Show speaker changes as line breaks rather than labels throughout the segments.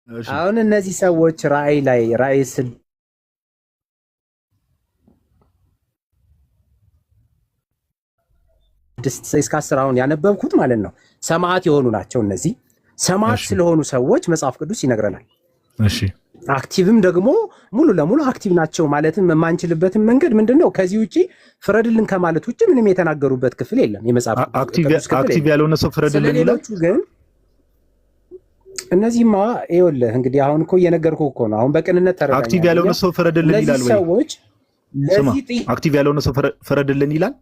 እሺ
አሁን እነዚህ ሰዎች ራእይ 6-10 አሁን ያነበብኩት ማለት ነው ሰማዕት የሆኑ ናቸው። እነዚህ ሰማዕት
እሺ
ስለሆኑ ሰዎች መጽሐፍ ቅዱስ ይነግረናል።
እሺ
አክቲቭም ደግሞ ሙሉ ለሙሉ አክቲቭ ናቸው ማለትም የማንችልበትን መንገድ ምንድነው? ከዚህ ውጪ ፍረድልን ከማለት ውጪ ምንም የተናገሩበት ክፍል የለም የመጽሐፍ ቅዱስ ክፍል
አክቲቭ ያልሆነ ሰው ፍረድልን ይላል።
ስለሌሎቹ ግን እነዚህማ ይኸውልህ እንግዲህ አሁን እኮ እየነገርኩህ እኮ ነው። አሁን በቅንነት ተረዳኝ።
አክቲቭ ያልሆነ ሰው ፍረድልን ይላል ወይ?
ሰዎች ለዚህ
አክቲቭ ያልሆነ ሰው ፍረድልን ይላል።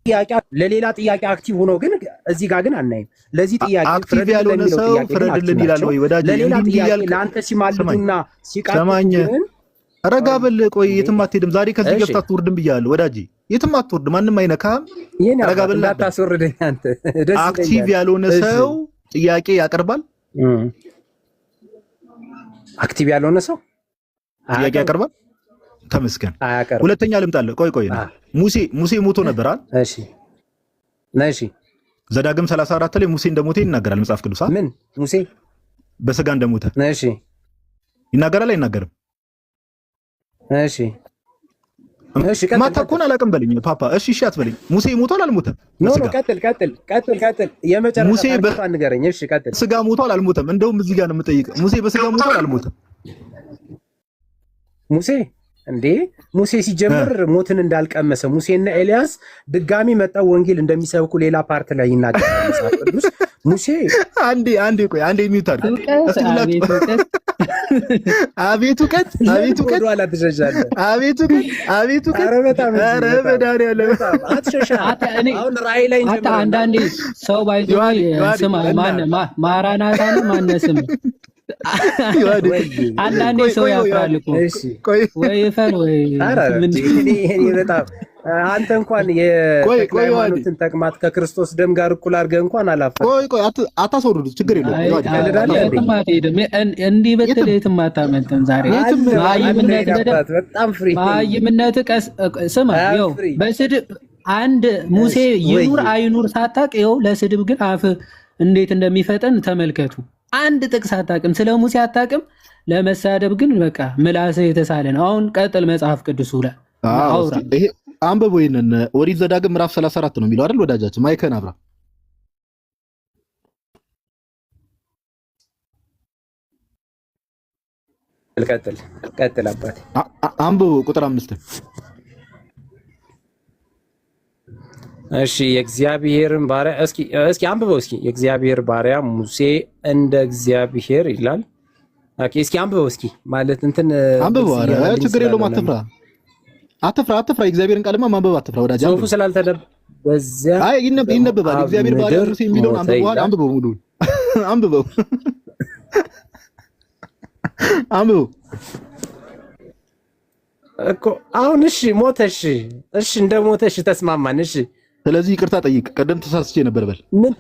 ጥያቄ ለሌላ ጥያቄ አክቲቭ ሆኖ ግን እዚህ ጋር ግን አናይም። ለዚህ ጥያቄ
አክቲቭ ያልሆነ ሰው ፍረድልን ይላል ወይ? ወዳጅ
ለሌላ ጥያቄ ለአንተ ሲማልዱና ሲቃጥሉ
ረጋ በል ቆይ፣ የትም አትሄድም። ዛሬ ከዚህ ገብታ አትወርድም ብያለሁ ወዳጅ፣ የትም አትወርድ፣ ማንም አይነካም። ረጋ በል።
አታስወርደኝ አንተ።
አክቲቭ ያልሆነ ሰው ጥያቄ ያቀርባል።
አክቲቭ ያልሆነ ሰው
ጥያቄ ያቀርባል። ተመስገን። ሁለተኛ ልምጣለህ። ቆይ ሙሴ ሞቶ ነበር አይደል?
እሺ
ዘዳግም 34 ላይ ሙሴ እንደሞተ ይናገራል መጽሐፍ ቅዱስ።
ምን ሙሴ
በስጋ እንደሞተ ይናገራል አይናገርም? እሺ ማታኮን አላውቅም በልኝ ፓፓ። እሺ አትበልኝ። ሙሴ ሞቷል አልሞተም?
ቀጥል። የመጨረሻ ንገረኝ። እሺ ቀጥል።
ስጋ ሞቷል አልሞተም? እንደውም እዚህ ጋር ነው የምጠይቀው። ሙሴ በስጋ ሞቷል አልሞተም?
ሙሴ ሲጀምር ሞትን እንዳልቀመሰ ሙሴና ኤልያስ ድጋሚ መጣው ወንጌል እንደሚሰብኩ ሌላ ፓርት ላይ ይናገራል መጽሐፍ ቅዱስ። ሙሴ
አንዴ ሚውት አድርግ እስቲ ብላችሁ። አቤቱ ቀጥ ኧረ መድኃኒዓለም
አሁን ራእይ ላይ
አንዳንዴ ሰው ባይዞ ስማ ማራናታ ነው ማነስም አንዳንዴ ሰው ያፍራል እኮ ወይ ፈን ወይ
በጣም አንተ እንኳን የሃይማኖትን ተቅማጥ ከክርስቶስ ደም ጋር እኩል አድርገህ እንኳን አላፈርም።
ቆይ አታስወርዱ፣ ችግር የለውም።
እንዲህ በትል የትም አታመልጥም። ዛሬ ማይምነት ስማ፣ ይኸው በስድብ አንድ ሙሴ ይኑር አይኑር ሳታቅ ይኸው ለስድብ ግን አፍ እንዴት እንደሚፈጠን ተመልከቱ። አንድ ጥቅስ አታውቅም፣ ስለ ሙሴ አታውቅም፣ ለመሳደብ ግን በቃ ምላስህ የተሳለ ነው። አሁን ቀጥል መጽሐፍ ቅዱስ ላይ አውራ።
ይሄ አንብቦ ይሄንን ኦሪት ዘዳግም ምዕራፍ 34 ነው የሚለው አይደል ወዳጃችን? ማይከን አብራ
ቀጥል አባቴ።
አንብቦ ቁጥር 5
እሺ የእግዚአብሔርን ባሪያ እስኪ አንብበው እስኪ። የእግዚአብሔር ባሪያ ሙሴ እንደ እግዚአብሔር ይላል። ኦኬ እስኪ አንብበው እስኪ ማለት እንትን
አንብበው። ኧረ ችግር የለውም። አትፍራ። የእግዚአብሔርን ቃልማ ማንበብ አትፍራ ወዳጅ።
ጽሑፉ ስላልተደብ በዚያ
ይነበባል። የእግዚአብሔር ባሪያ ሙሴ የሚለውን አንብበው። ሙሉውን አንብበው
እኮ አሁን። እሺ ሞተሽ፣ እሺ እንደ ሞተሽ ተስማማን። እሺ
ስለዚህ ይቅርታ ጠይቅ። ቀደም ተሳስቼ ነበር በል።
ምን?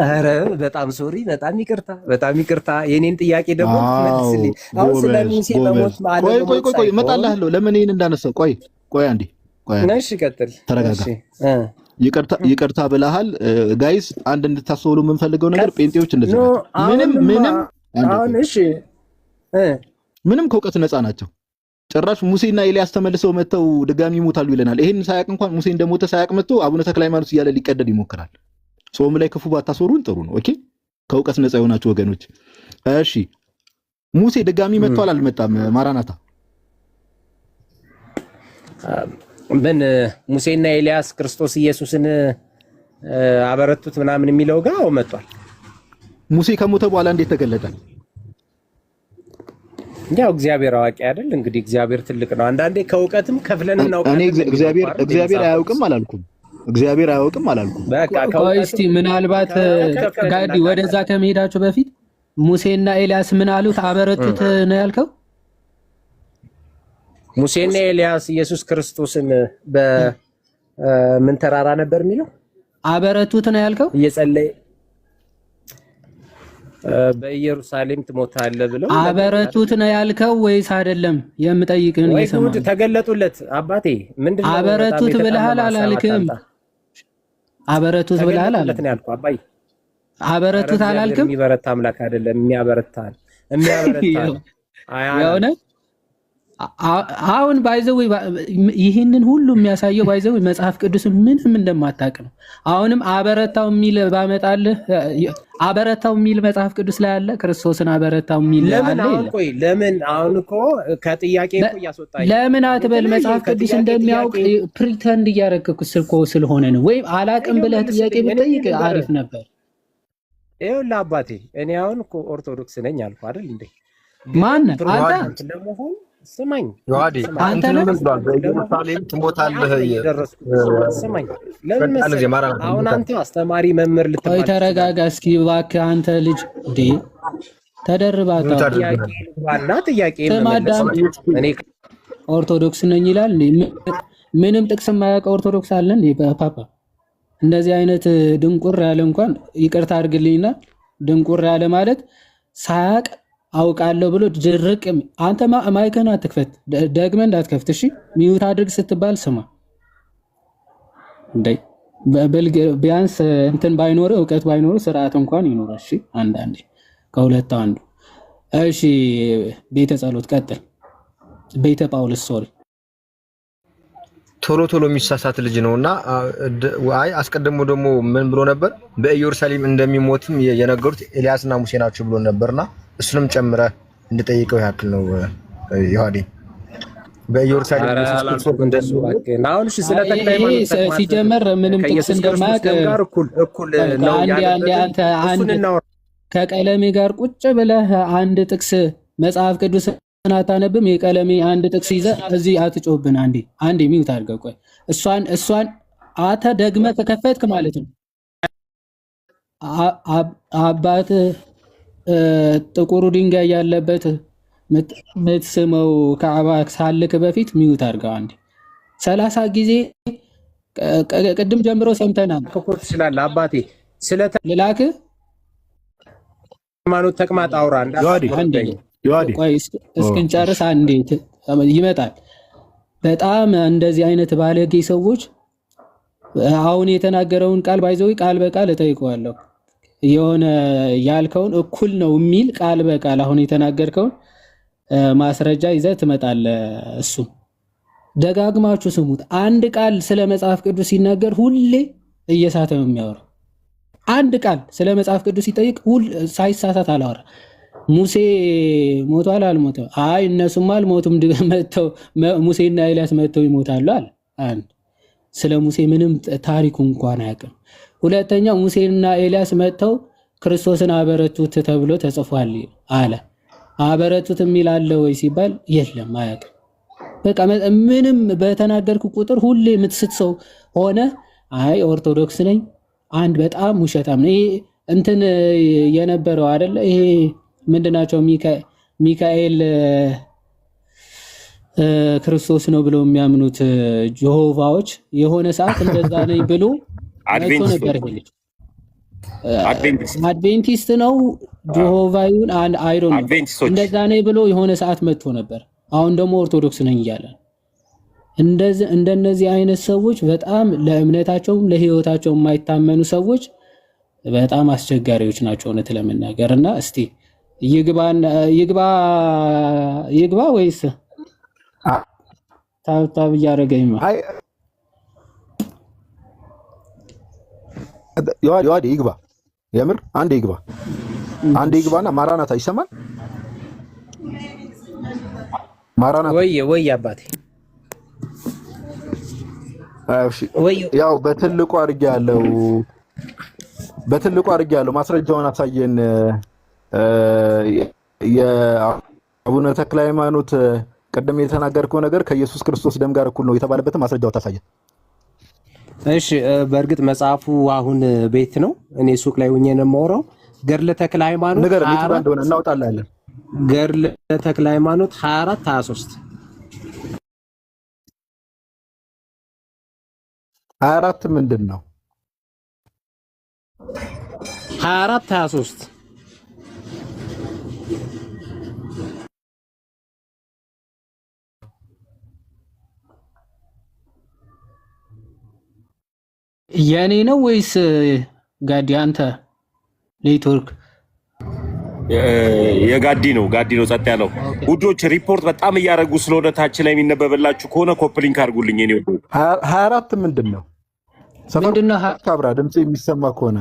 ኧረ በጣም ሶሪ፣ በጣም ይቅርታ። የኔን ጥያቄ ደግሞ መልስልኝ። አሁን ስለ ሙሴ በሞት ማለት
ቆይ እመጣልሃለሁ። ለምን ይሄን እንዳነሳው ቆይ አንዴ።
እሺ ቀጥል።
ተረጋጋ። ይቅርታ ብለሃል። ጋይስ አንድ እንድታስተውሉ የምንፈልገው ነገር ጴንጤዎች እንደዚህ ምንም
አሁን እሺ
ምንም ከእውቀት ነፃ ናቸው። ጭራሽ ሙሴና ኤልያስ ተመልሰው መተው ድጋሚ ይሞታሉ ይለናል። ይሄን ሳያቅ እንኳን ሙሴ እንደሞተ ሳያቅ መጥቶ አቡነ ተክለ ሃይማኖት እያለ ሊቀደድ ይሞክራል። ጾም ላይ ክፉ ባታስወሩን ጥሩ ነው። ኦኬ ከእውቀት ነፃ የሆናችሁ ወገኖች። እሺ ሙሴ ድጋሚ መጥቷል አልመጣም? ማራናታ
ምን ሙሴና ኤልያስ ክርስቶስ ኢየሱስን አበረቱት ምናምን የሚለው ጋር መጥቷል።
ሙሴ ከሞተ በኋላ እንዴት ተገለጠ?
ያው እግዚአብሔር አዋቂ አይደል? እንግዲህ እግዚአብሔር ትልቅ ነው። አንዳንዴ ከእውቀትም ከፍለን እናውቃለን።
እኔ እግዚአብሔር አያውቅም አላልኩም።
በቃ
እስቲ ምናልባት ጋዲ ወደዛ ከመሄዳቸው በፊት ሙሴና ኤልያስ ምን አሉት? አበረቱት ነው ያልከው?
ሙሴና ኤልያስ ኢየሱስ ክርስቶስን በምን ተራራ ነበር የሚለው?
አበረቱት ነው ያልከው?
እየጸለየ በኢየሩሳሌም ትሞታለህ ብለው
አበረቱት ነው ያልከው ወይስ አይደለም? የምጠይቅህን እየሰማህ
ተገለጡለት። አባቴ ምንድነው
አበረቱት ብለሃል አላልክም? አበረቱት ብለሃል አለ
ነው ያልኩህ አባዬ።
አበረቱት አላልክም?
የሚበረታ አምላክ አይደለም፣ የሚያበረታል የሚያበረታል
የሆነ አሁን ባይዘው ይህንን ሁሉ የሚያሳየው ባይዘው መጽሐፍ ቅዱስ ምንም እንደማታውቅ ነው። አሁንም አበረታው የሚል ባመጣልህ አበረታው የሚል መጽሐፍ ቅዱስ ላይ አለ። ክርስቶስን አበረታው የሚል
ለምን አሁን ቆይ ለምን አሁን እኮ ከጥያቄ እኮ እያስወጣኝ
ለምን አትበል። መጽሐፍ ቅዱስ እንደሚያውቅ ፕሪተንድ እያደረግክ ስለሆነ ነው። ወይም አላቅም ብለህ ጥያቄ ብትጠይቅ አሪፍ ነበር።
ይኸውልህ አባቴ እኔ አሁን እኮ ኦርቶዶክስ ነኝ አልኩ አይደል እንዴ?
ማን አንተ
ለመሆን ስማኝ
ዮሐዴ አንተ ለምን ብሏል? በኢየሩሳሌም ትሞታለህ።
ስማኝ ለምን መሰለህ አሁን አንተ አስተማሪ መምህር ልትባል
ተረጋጋ እስኪ እባክህ አንተ ልጅ እንዴ ተደርባታ
ጥያቄ
እኔ ኦርቶዶክስ ነኝ ይላል እንዴ? ምንም ጥቅስ የማያውቅ ኦርቶዶክስ አለ እንዴ? ፓፓ እንደዚህ አይነት ድንቁር ያለ እንኳን ይቅርታ አድርግልኝና ድንቁር ያለ ማለት ሳያቅ አውቃለሁ ብሎ ድርቅ። አንተ ማይክህን አትክፈት፣ ደግመህ እንዳትከፍት እሺ። ሚዩት አድርግ ስትባል ስማ እንዴ። ቢያንስ እንትን ባይኖር እውቀት ባይኖር ስርዓት እንኳን ይኖር እሺ። አንዳንዴ ከሁለት አንዱ እሺ። ቤተ ጸሎት ቀጥል። ቤተ ጳውሎስ ሶሪ
ቶሎ ቶሎ የሚሳሳት ልጅ ነውና አይ አስቀድሞ ደግሞ ምን ብሎ ነበር? በኢየሩሳሌም እንደሚሞትም የነገሩት ኤልያስና ሙሴ ናቸው ብሎ ነበርና እሱንም ጨምረህ እንድጠይቀው ያክል ነው። ዮሐዴ በኢየሩሳሌም
አሁን እሺ፣ ስለ ተክለ ሃይማኖት
ሲጀመር ምንም ጥቅስ እንደማያውቅ
እኩል ነው
ያለ ከቀለሜ ጋር ቁጭ ብለህ አንድ ጥቅስ መጽሐፍ ቅዱስ አታነብም? የቀለሜ አንድ ጥቅስ ይዘህ እዚህ አትጮህብን። አንዴ ሚውት አድርገህ ቆይ። እሷን አተ ደግመህ ከከፈትክ ማለት ነው አባት ጥቁሩ ድንጋይ ያለበት ምትስመው ከአባ ሳልክ በፊት ሚውት አድርገው። 30 ጊዜ ቅድም ጀምሮ ሰምተናል
እኮ ትችላለህ አባቴ። ስለ
ልላክ
ሃይማኖት ተቅማጥ አውራ
ቆይ እስክንጨርስ አንዴ ይመጣል። በጣም እንደዚህ አይነት ባለጌ ሰዎች አሁን የተናገረውን ቃል ባይዘው ቃል በቃል እጠይቀዋለሁ። የሆነ ያልከውን እኩል ነው የሚል ቃል በቃል አሁን የተናገርከውን ማስረጃ ይዘህ ትመጣለህ። እሱ ደጋግማችሁ ስሙት። አንድ ቃል ስለ መጽሐፍ ቅዱስ ሲናገር ሁሌ እየሳተ ነው የሚያወራው። አንድ ቃል ስለ መጽሐፍ ቅዱስ ሲጠይቅ ሳይሳሳት አላወራ። ሙሴ ሞቷል አልሞተም? አይ እነሱም አልሞቱም፣ መተው ሙሴና ኤልያስ መተው ይሞታሉ አለ። አንድ ስለ ሙሴ ምንም ታሪኩ እንኳን አያውቅም። ሁለተኛ ሙሴና ኤልያስ መተው ክርስቶስን አበረቱት ተብሎ ተጽፏል አለ። አበረቱት የሚል አለ ወይ ሲባል የለም፣ አያውቅም። በቃ ምንም በተናገርኩ ቁጥር ሁሌ የምትስት ሰው ሆነ። አይ ኦርቶዶክስ ነኝ። አንድ በጣም ውሸታም ነው። ይሄ እንትን የነበረው አይደለ? ይሄ ምንድናቸው? ሚካኤል ክርስቶስ ነው ብለው የሚያምኑት ጆሆቫዎች የሆነ ሰዓት እንደዛ ነኝ ብሎ መጥቶ ነበር። አድቬንቲስት ነው ጆሆቫዩን አይዶ ነው እንደዛ ነኝ ብሎ የሆነ ሰዓት መጥቶ ነበር። አሁን ደግሞ ኦርቶዶክስ ነኝ እያለ እንደነዚህ አይነት ሰዎች በጣም ለእምነታቸውም ለህይወታቸው የማይታመኑ ሰዎች በጣም አስቸጋሪዎች ናቸው እውነት ለመናገር። እና እስቲ ይግባ ወይስ ታብታብ እያደረገኝ ነው?
ዮሐዴ ይግባ፣ የምር አንዴ ይግባና ማራናታ ይሰማል። ማራናታ
ወይ አባቴ
ያው በትልቁ አድርጌያለሁ ማስረጃውን አሳየን። የአቡነ ተክለ ሃይማኖት ቀደም የተናገርከው ነገር ከኢየሱስ ክርስቶስ ደም ጋር እኩል ነው የተባለበትን ማስረጃው ታሳየን።
እሺ በእርግጥ መጽሐፉ አሁን ቤት ነው፣ እኔ ሱቅ ላይ ሆኜ ነው የማወራው። ገድለ ተክለ ሃይማኖት
ነገር ቤት እንደሆነ እናውጣላለን።
ገድለ ተክለ ሃይማኖት 24 23
24 ምንድን ነው?
24 23
የኔ ነው ወይስ ጋዲ አንተ? ኔትወርክ
የጋዲ ነው ጸጥ ያለው። ውዶች ሪፖርት በጣም እያደረጉ ስለሆነ ታች ላይ የሚነበበላችሁ ከሆነ ኮፕሊንክ አድርጉልኝ። እኔ
24 ምንድነው? ምንድነው? ካብራ ድምጽ የሚሰማ ከሆነ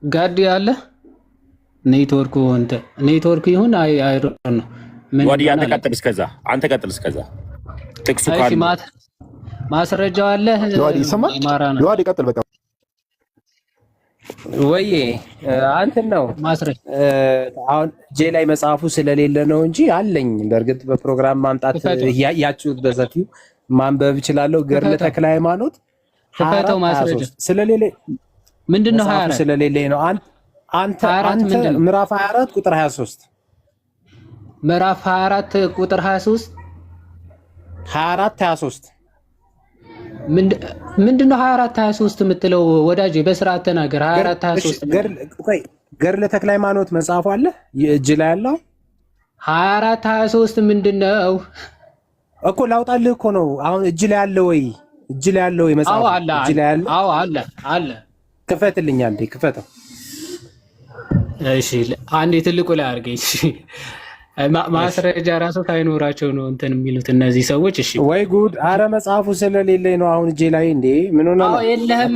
ጋዲ አለ ኔትወርክ ይሁን አይ ነው ምን
ወዲያ አንተ ቀጥል እስከዛ ጥቅሱ ካለ
ማስረጃው አለ።
ይዋዲ ይሰማል። ይዋዲ ቀጥል በቃ
ወይ አንተን ነው
ማስረጃ
አሁን ጄ ላይ መጽሐፉ ስለሌለ ነው እንጂ አለኝ። በእርግጥ በፕሮግራም ማምጣት ያያችሁት በሰፊው ማንበብ እችላለሁ። ገርለ ተክለ ሃይማኖት
ተፈተው ማስረጃ
ስለሌለ
ምንድነው 24
ስለሌለ ነው። አንተ ምዕራፍ 24 ቁጥር 23
ምዕራፍ 24 ቁጥር 23 ምንድነው 24 23 የምትለው ወዳጄ? በስርዓት ተናገር። 24 23
ገርለ ተክለ ሃይማኖት መጽሐፉ አለ እጅ ላይ ያለው
24 23 ምንድነው
እኮ ላውጣልህ እኮ ነው። አሁን እጅ ላይ ያለው ወይ እጅ ላይ ያለው መጽሐፉ እጅ ላይ ያለው?
አዎ አለ።
ክፈትልኝ አንዴ ክፈተው።
እሺ አንዴ ትልቁ ላይ አድርገኝ። እሺ ማስረጃ ራሱ ሳይኖራቸው ነው እንትን የሚሉት እነዚህ ሰዎች። እሺ
ወይ ጉድ! አረ መጽሐፉ ስለሌለኝ ነው አሁን እጄ ላይ። እንዴ ምን ሆነ ነው?
የለህም።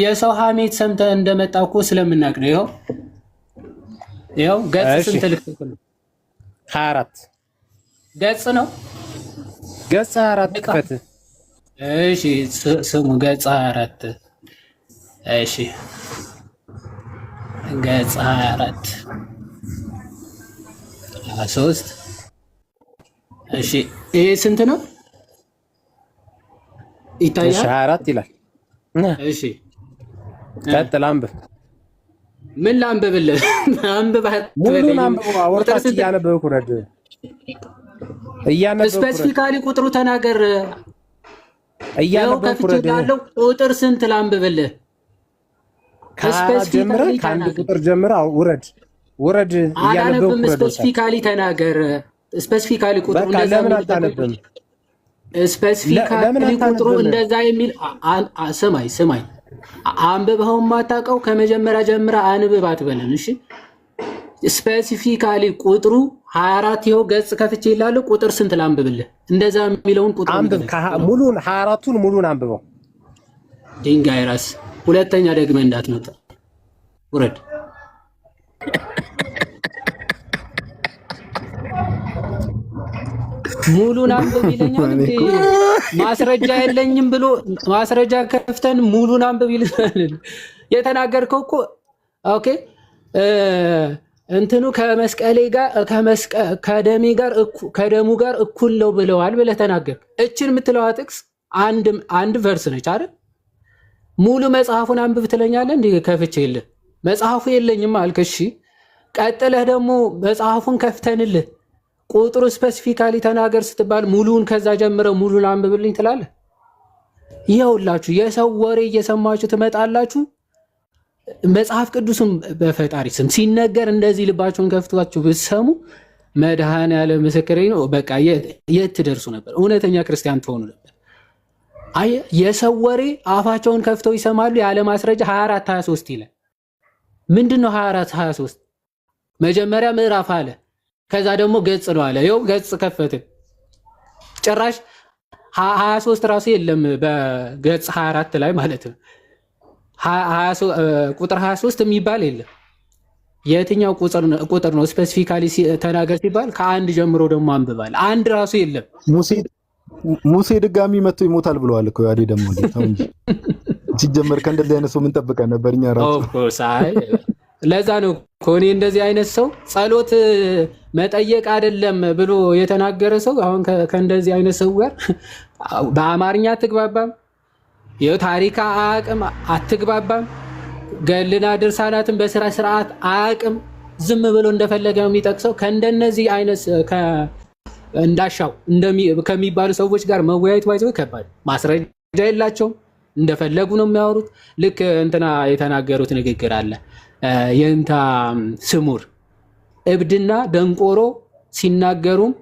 የሰው ሀሜት ሰምተህ እንደመጣ እኮ ስለምናቅ ነው። ይኸው ገጽ ስንት ልክልህ?
24
ገጽ ነው።
ገጽ 24 ክፈት።
እሺ ስሙ ገጽ 24 እሺ ገጽ 24 23 እሺ ይሄ ስንት ነው ይታያል?
24 ይላል።
እሺ
ቀጥል አንብብ።
ምን ላንብብልህ? አንብብ
ሙሉን አንብብ። ወርታች እያነበብኩ ነው።
ስፔሲፊካሊ ቁጥሩ ተናገር።
እያነበብኩ
ነው። ቁጥር ስንት ላንብብልህ?
ከአንድ ቁጥር ጀምረህ ውረድ። እያነበብኩ ነው።
ስፔሲፊካሊ ተናገር። ስፔሲፊካሊ ቁጥሩ እንደዛ
ለምን አታነብም?
ስፔሲፊካሊ ቁጥሩ እንደዛ የሚል ስማኝ አንብበኸው የማታውቀው ከመጀመሪያ ጀምረህ አንብብ አትበለን። እሺ ስፔሲፊካሊ ቁጥሩ 24 ይኸው ገጽ ከፍቼ ይላል። ቁጥር ስንት ላንብብልህ? እንደዛ የሚለውን ቁጥር
አንብብ። ሙሉን 24ቱን ሙሉን አንብበው።
ድንጋይ ራስ ሁለተኛ ደግመህ እንዳትመጣ ውረድ። ሙሉን አንብብ ይለኛል እንዴ? ማስረጃ የለኝም ብሎ ማስረጃ ከፍተን ሙሉን አንብብ ይልናል። የተናገርከው እኮ ኦኬ እንትኑ ከመስቀሌ ጋር ከደሙ ጋር እኩል ነው ብለዋል ብለህ ተናገርክ። እችን የምትለዋ ጥቅስ አንድ ቨርስ ነች አይደል? ሙሉ መጽሐፉን አንብብ ትለኛለህ እንዴ? ከፍቼ የለ መጽሐፉ የለኝም አልክ። እሺ ቀጥለህ ደግሞ መጽሐፉን ከፍተንልህ ቁጥሩ ስፔሲፊካሊ ተናገር ስትባል ሙሉን ከዛ ጀምረ ሙሉን አንብብልኝ ትላለህ። ይኸውላችሁ የሰው ወሬ እየሰማችሁ ትመጣላችሁ። መጽሐፍ ቅዱስም በፈጣሪ ስም ሲነገር እንደዚህ ልባችሁን ከፍታችሁ ብትሰሙ መድኃኔዓለም ምስክሬ ነው። በቃ የት ትደርሱ ነበር? እውነተኛ ክርስቲያን ትሆኑ ነበር። አየህ የሰው ወሬ አፋቸውን ከፍተው ይሰማሉ። ያለ ማስረጃ 24 23 ይላል። ምንድነው 24 23? መጀመሪያ ምዕራፍ አለ፣ ከዛ ደግሞ ገጽ ነው አለ። ይኸው ገጽ ከፈትን። ጭራሽ 23 ራሱ የለም በገጽ 24 ላይ ማለት ነው። ቁጥር 23 የሚባል የለም። የትኛው ቁጥር ነው? ስፔሲፊካሊ ተናገር ሲባል ከአንድ ጀምሮ ደግሞ አንብባል። አንድ ራሱ የለም።
ሙሴ ድጋሚ መጥቶ ይሞታል ብለዋል እኮ ያዴ ደግሞ እንጂ ሲጀመር ከእንደዚህ አይነት ሰው ምን ጠብቀን ነበር እኛ ራሱ።
ለዛ ነው እኮ እኔ እንደዚህ አይነት ሰው ጸሎት መጠየቅ አይደለም ብሎ የተናገረ ሰው አሁን ከእንደዚህ አይነት ሰው ጋር በአማርኛ አትግባባም፣ የታሪክ አያውቅም፣ አትግባባም፣ ገልና ድርሳናትን በስራ ስርዓት አያውቅም። ዝም ብሎ እንደፈለገ ነው የሚጠቅሰው። ከእንደነዚህ አይነት እንዳሻው ከሚባሉ ሰዎች ጋር መወያየት ባይዘው ከባድ፣ ማስረጃ የላቸውም፣ እንደፈለጉ ነው የሚያወሩት። ልክ እንትና የተናገሩት ንግግር አለ የእንታ ስሙር እብድና ደንቆሮ ሲናገሩም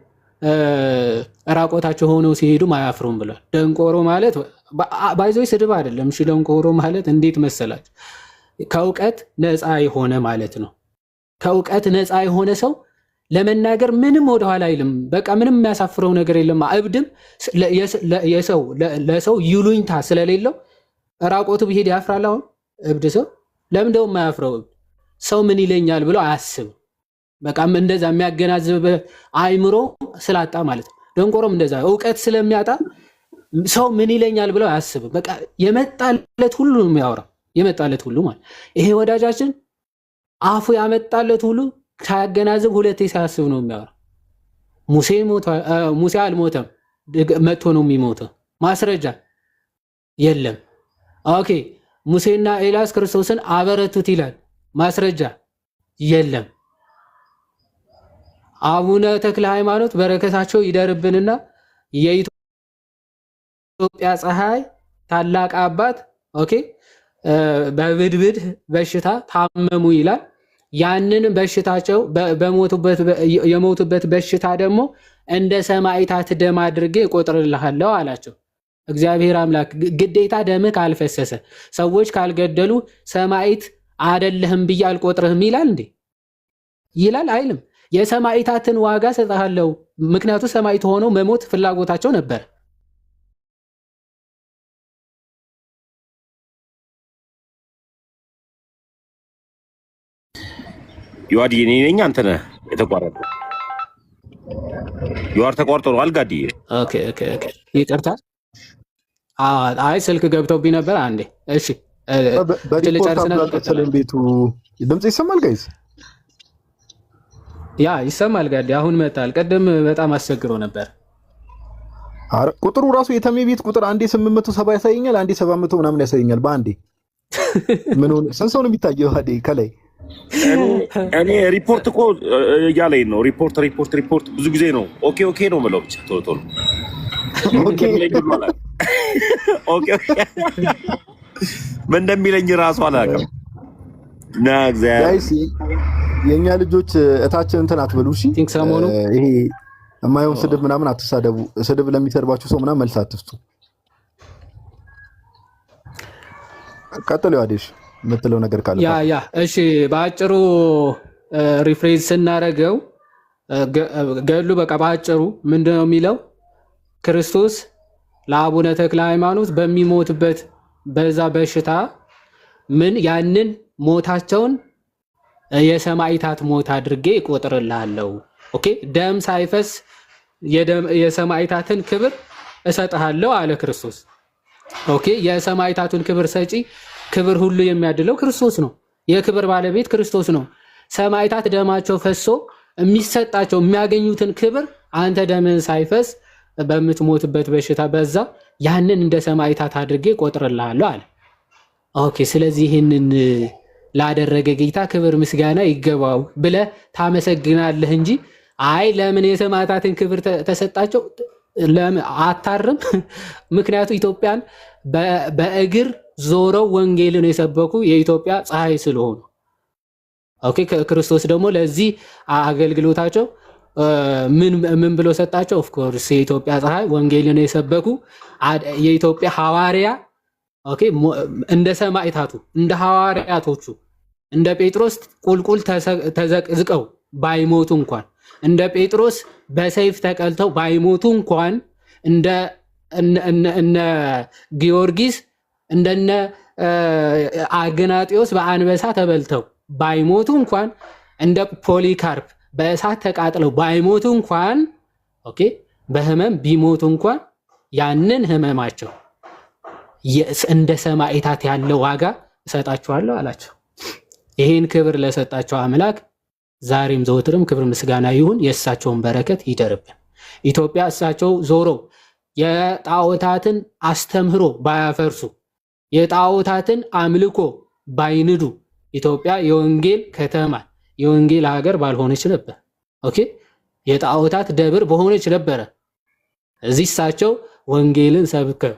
ራቆታቸው ሆነው ሲሄዱም አያፍሩም ብሏል። ደንቆሮ ማለት ባይዞይ ስድብ አይደለም። እሺ ደንቆሮ ማለት እንዴት መሰላችሁ? ከእውቀት ነፃ የሆነ ማለት ነው። ከእውቀት ነፃ የሆነ ሰው ለመናገር ምንም ወደኋላ አይልም። በቃ ምንም የሚያሳፍረው ነገር የለም። እብድም ለሰው ይሉኝታ ስለሌለው ራቆቱ ቢሄድ ያፍራል። አሁን እብድ ሰው ለምን ደው የማያፍረው? ሰው ምን ይለኛል ብሎ አያስብም። በቃ እንደዛ የሚያገናዝብ አይምሮ ስላጣ ማለት ነው። ደንቆሮም እንደዛ እውቀት ስለሚያጣ ሰው ምን ይለኛል ብሎ አያስብም። በቃ የመጣለት ሁሉ ነው የሚያወራው። የመጣለት ሁሉ ማለት ይሄ ወዳጃችን አፉ ያመጣለት ሁሉ ሳያገናዝብ ሁለቴ ሳያስብ ነው የሚያወራው። ሙሴ አልሞተም፣ መጥቶ ነው የሚሞተው። ማስረጃ የለም። ኦኬ ሙሴና ኤልያስ ክርስቶስን አበረቱት ይላል። ማስረጃ የለም። አቡነ ተክለ ሃይማኖት በረከታቸው ይደርብንና የኢትዮጵያ ፀሐይ ታላቅ አባት ኦኬ በብድብድ በሽታ ታመሙ ይላል። ያንን በሽታቸው የሞቱበት በሽታ ደግሞ እንደ ሰማዕታት ደም አድርጌ እቆጥርልሃለሁ አላቸው። እግዚአብሔር አምላክ ግዴታ ደምህ ካልፈሰሰ ሰዎች ካልገደሉ ሰማዕት አይደለህም ብዬ አልቆጥርህም ይላል እንዴ? ይላል አይልም? የሰማዕታትን ዋጋ ሰጥሃለሁ። ምክንያቱም ሰማዕት ሆነው መሞት ፍላጎታቸው ነበር።
ዮሐድ የኔ ነኝ አንተ ነህ የተቋረጠው። ዮሐድ ተቋርጦ ነው አልጋዲዬ። ኦኬ
ይቅርታ። አይ ስልክ ገብቶብኝ ነበር አንዴ። እሺ
በጨርሰናል። ቤቱ ድምጽ ይሰማል ጋይስ?
ያ ይሰማል ጋዲ። አሁን መጣል። ቀደም በጣም አስቸግሮ ነበር።
አረ ቁጥሩ ራሱ የተሜ ቤት ቁጥር አንዴ 870 ያሳየኛል፣ አንዴ 700 ምናምን ያሳየኛል በአንዴ። ምን ሆነ? ስንት ሰው ነው የሚታየው? አዴ ከላይ
እኔ ሪፖርት እኮ እያለኝ ነው። ሪፖርት ብዙ ጊዜ ነው። ኦኬ ነው የምለው ብቻ ቶሎ ቶሎ ኦኬ ምን እንደሚለኝ ራሱ አላውቅም። ና
ጋይስ የኛ ልጆች እታችን እንትን አትበሉ እሺ። ይሄ የማይሆን ስድብ ምናምን አትሳደቡ። ስድብ ለሚሰርባችሁ ሰው ምናምን መልስ አትስጡ። ቀጥሎ ያዲሽ የምትለው ነገር ካለ
ያ እሺ። በአጭሩ ሪፍሬዝ ስናረገው ገሉ በቃ በአጭሩ ምንድነው የሚለው? ክርስቶስ ለአቡነ ተክለ ሃይማኖት በሚሞትበት በዛ በሽታ ምን ያንን ሞታቸውን የሰማዕታት ሞት አድርጌ እቆጥርልሃለሁ። ኦኬ ደም ሳይፈስ የሰማዕታትን ክብር እሰጥሃለሁ አለ ክርስቶስ። ኦኬ የሰማዕታቱን ክብር ሰጪ ክብር ሁሉ የሚያድለው ክርስቶስ ነው። የክብር ባለቤት ክርስቶስ ነው። ሰማዕታት ደማቸው ፈሶ የሚሰጣቸው የሚያገኙትን ክብር አንተ ደምን ሳይፈስ በምትሞትበት በሽታ በዛ ያንን እንደ ሰማዕታት አድርጌ እቆጥርልሃለሁ አለ። ኦኬ ስለዚህ ይህንን ላደረገ ጌታ ክብር ምስጋና ይገባው ብለህ ታመሰግናለህ እንጂ አይ ለምን የሰማዕታትን ክብር ተሰጣቸው አታርም። ምክንያቱም ኢትዮጵያን በእግር ዞረው ወንጌልን የሰበኩ የኢትዮጵያ ፀሐይ ስለሆኑ ኦኬ ክርስቶስ ደግሞ ለዚህ አገልግሎታቸው ምን ብሎ ሰጣቸው? ኦፍ ኮርስ የኢትዮጵያ ፀሐይ ወንጌልን የሰበኩ የኢትዮጵያ ሐዋርያ ኦኬ እንደ ሰማዕታቱ እንደ ሐዋርያቶቹ እንደ ጴጥሮስ ቁልቁል ተዘቅዝቀው ባይሞቱ እንኳን እንደ ጴጥሮስ በሰይፍ ተቀልተው ባይሞቱ እንኳን እነ ጊዮርጊስ እንደነ አግናጢዮስ በአንበሳ ተበልተው ባይሞቱ እንኳን እንደ ፖሊካርፕ በእሳት ተቃጥለው ባይሞቱ እንኳን ኦኬ በህመም ቢሞቱ እንኳን ያንን ህመማቸው እንደ ሰማዕታት ያለው ዋጋ እሰጣቸዋለሁ አላቸው። ይህን ክብር ለሰጣቸው አምላክ ዛሬም ዘወትርም ክብር ምስጋና ይሁን። የእሳቸውን በረከት ይደርብን። ኢትዮጵያ እሳቸው ዞሮ የጣዖታትን አስተምህሮ ባያፈርሱ የጣዖታትን አምልኮ ባይንዱ ኢትዮጵያ የወንጌል ከተማ የወንጌል ሀገር ባልሆነች ነበር። ኦኬ የጣዖታት ደብር በሆነች ነበረ። እዚህ እሳቸው ወንጌልን ሰብከው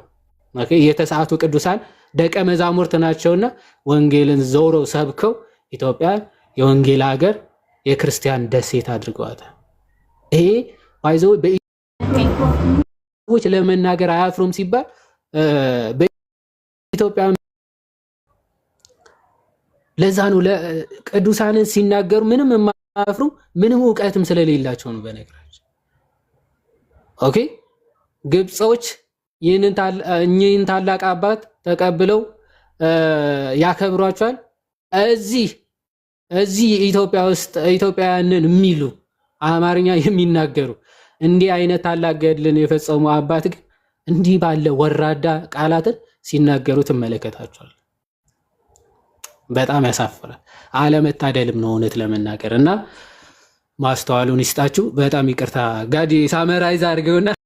ኦኬ የተሰዓቱ ቅዱሳን ደቀ መዛሙርት ናቸውና ወንጌልን ዞረው ሰብከው ኢትዮጵያ የወንጌል ሀገር የክርስቲያን ደሴት አድርገዋታል። ይሄ ባይዘው ሰዎች ለመናገር አያፍሩም ሲባል በኢትዮጵያ ለዛ ነው ቅዱሳንን ሲናገሩ ምንም የማያፍሩ ምንም ዕውቀትም ስለሌላቸው ነው። በነገራችን ኦኬ ግብጾች ይህንን ታላቅ አባት ተቀብለው ያከብሯቸዋል። እዚህ ኢትዮጵያ ውስጥ ኢትዮጵያውያንን የሚሉ አማርኛ የሚናገሩ እንዲህ አይነት ታላቅ ገድልን የፈጸሙ አባት ግን እንዲህ ባለ ወራዳ ቃላትን ሲናገሩ ትመለከታቸዋል። በጣም ያሳፍራል። አለመታደልም ነው እውነት ለመናገር እና ማስተዋሉን ይስጣችሁ። በጣም ይቅርታ ጋዲ ሳመራይዝ አድርገውና